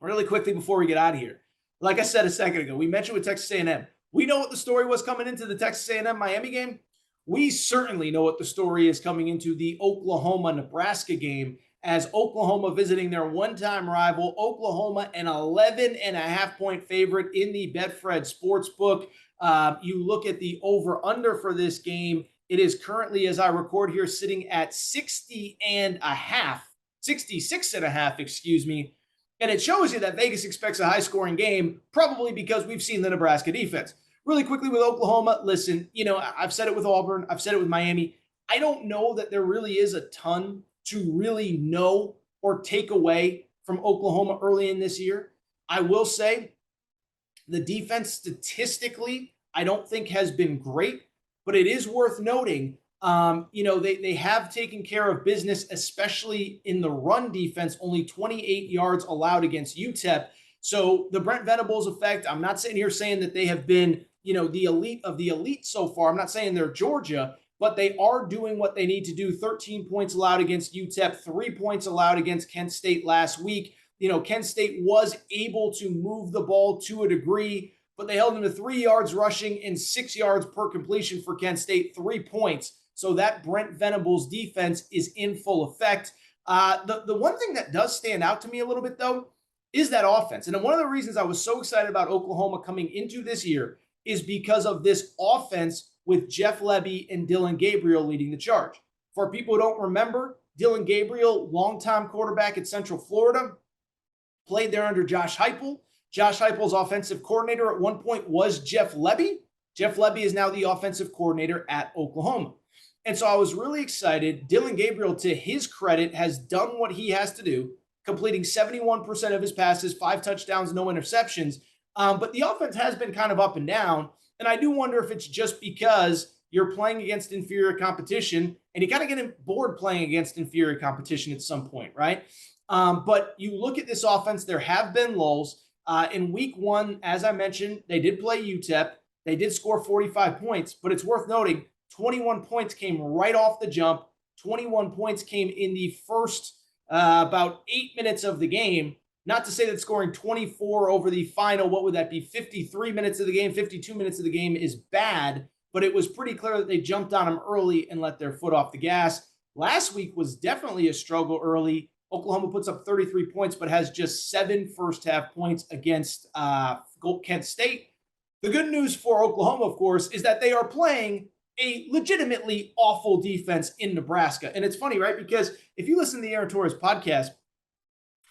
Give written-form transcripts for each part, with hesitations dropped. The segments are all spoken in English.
Really quickly before we get out of here. Like I said a second ago, we mentioned with Texas A&M. We know what the story was coming into the Texas A&M Miami game. We certainly know what the story is coming into the Oklahoma-Nebraska game, as Oklahoma visiting their one-time rival, Oklahoma, an 11.5-point favorite in the Betfred Sportsbook. You look at the over-under for this game. It is currently, as I record here, sitting at 66.5, excuse me. And it shows you that Vegas expects a high-scoring game, probably because we've seen the Nebraska defense. Really quickly with Oklahoma, listen, I've said it with Auburn, I've said it with Miami. I don't know that there really is a ton to really know or take away from Oklahoma early in this year. I will say the defense statistically, I don't think has been great, but it is worth noting they have taken care of business, especially in the run defense, only 28 yards allowed against UTEP. So the Brent Venables effect, I'm not sitting here saying that they have been, the elite of the elite so far. I'm not saying they're Georgia, but they are doing what they need to do. 13 points allowed against UTEP, 3 points allowed against Kent State last week. Kent State was able to move the ball to a degree, but they held them to 3 yards rushing and 6 yards per completion for Kent State, 3 points. So that Brent Venables defense is in full effect. The one thing that does stand out to me a little bit, though, is that offense. And one of the reasons I was so excited about Oklahoma coming into this year is because of this offense with Jeff Lebby and Dillon Gabriel leading the charge. For people who don't remember, Dillon Gabriel, longtime quarterback at Central Florida, played there under Josh Heupel. Josh Heupel's offensive coordinator at one point was Jeff Lebby. Jeff Lebby is now the offensive coordinator at Oklahoma. And so I was really excited. Dillon Gabriel, to his credit, has done what he has to do, completing 71% of his passes, 5 touchdowns, no interceptions. But the offense has been kind of up and down. And I do wonder if it's just because you're playing against inferior competition and you kind of get bored playing against inferior competition at some point, right? But you look at this offense, there have been lulls. In week 1, as I mentioned, they did play UTEP. They did score 45 points, but it's worth noting 21 points came right off the jump. 21 points came in the first about 8 minutes of the game. Not to say that scoring 24 over the final, what would that be, 53 minutes of the game, 52 minutes of the game is bad, but it was pretty clear that they jumped on them early and let their foot off the gas. Last week was definitely a struggle early. Oklahoma puts up 33 points, but has just 7 first-half points against Kent State. The good news for Oklahoma, of course, is that they are playing a legitimately awful defense in Nebraska. And it's funny, right? Because if you listen to the Aaron Torres podcast,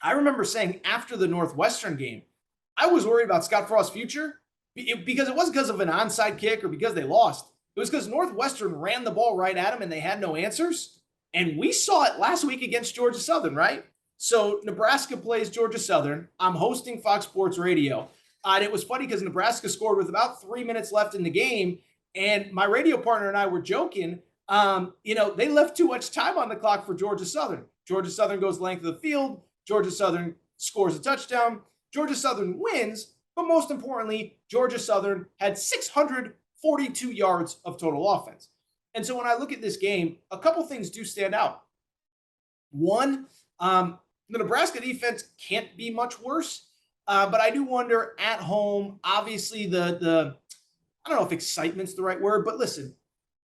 I remember saying after the Northwestern game, I was worried about Scott Frost's future because it wasn't because of an onside kick or because they lost. It was because Northwestern ran the ball right at them and they had no answers. And we saw it last week against Georgia Southern, right? So Nebraska plays Georgia Southern. I'm hosting Fox Sports Radio. And it was funny because Nebraska scored with about 3 minutes left in the game. And my radio partner and I were joking, they left too much time on the clock for Georgia Southern. Georgia Southern goes length of the field. Georgia Southern scores a touchdown. Georgia Southern wins. But most importantly, Georgia Southern had 642 yards of total offense. And so when I look at this game, a couple things do stand out. One, the Nebraska defense can't be much worse. But I do wonder at home, obviously the I don't know if excitement's the right word, but listen,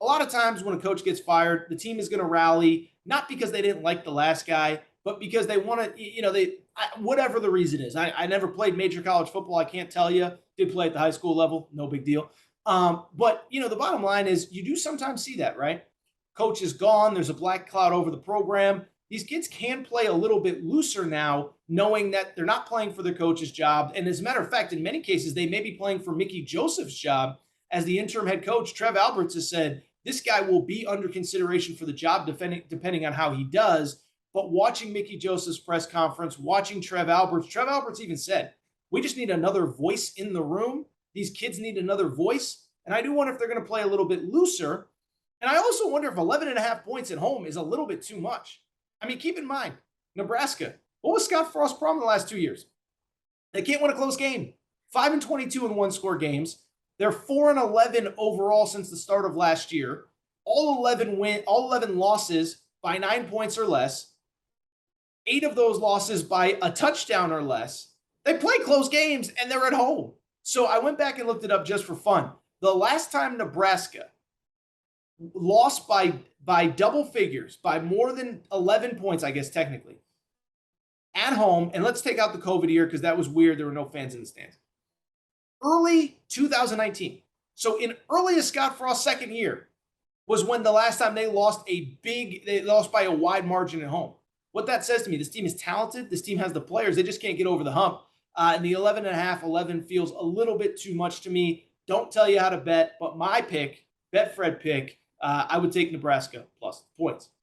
a lot of times when a coach gets fired, the team is going to rally, not because they didn't like the last guy, but because they want to, whatever the reason is. I never played major college football. I can't tell you. Did play at the high school level. No big deal. But, the bottom line is you do sometimes see that, right? Coach is gone. There's a black cloud over the program. These kids can play a little bit looser now, knowing that they're not playing for their coach's job. And as a matter of fact, in many cases, they may be playing for Mickey Joseph's job. As the interim head coach, Trev Alberts has said, this guy will be under consideration for the job depending on how he does. But watching Mickey Joseph's press conference, watching Trev Alberts even said, we just need another voice in the room. These kids need another voice. And I do wonder if they're going to play a little bit looser. And I also wonder if 11.5 points at home is a little bit too much. I mean, keep in mind, Nebraska, what was Scott Frost's problem the last 2 years? They can't win a close game. 5-22 in one-score games. They're 4-11 overall since the start of last year. All 11 losses by 9 points or less. 8 of those losses by a touchdown or less. They play close games and they're at home. So I went back and looked it up just for fun. The last time Nebraska lost by double figures, by more than 11 points, I guess technically, at home, and let's take out the COVID year because that was weird. There were no fans in the stands. Early 2019. So in earliest Scott Frost's second year was when the last time they lost by a wide margin at home. What that says to me, this team is talented. This team has the players. They just can't get over the hump. And the 11 feels a little bit too much to me. Don't tell you how to bet, but my pick, Betfred pick, I would take Nebraska plus points.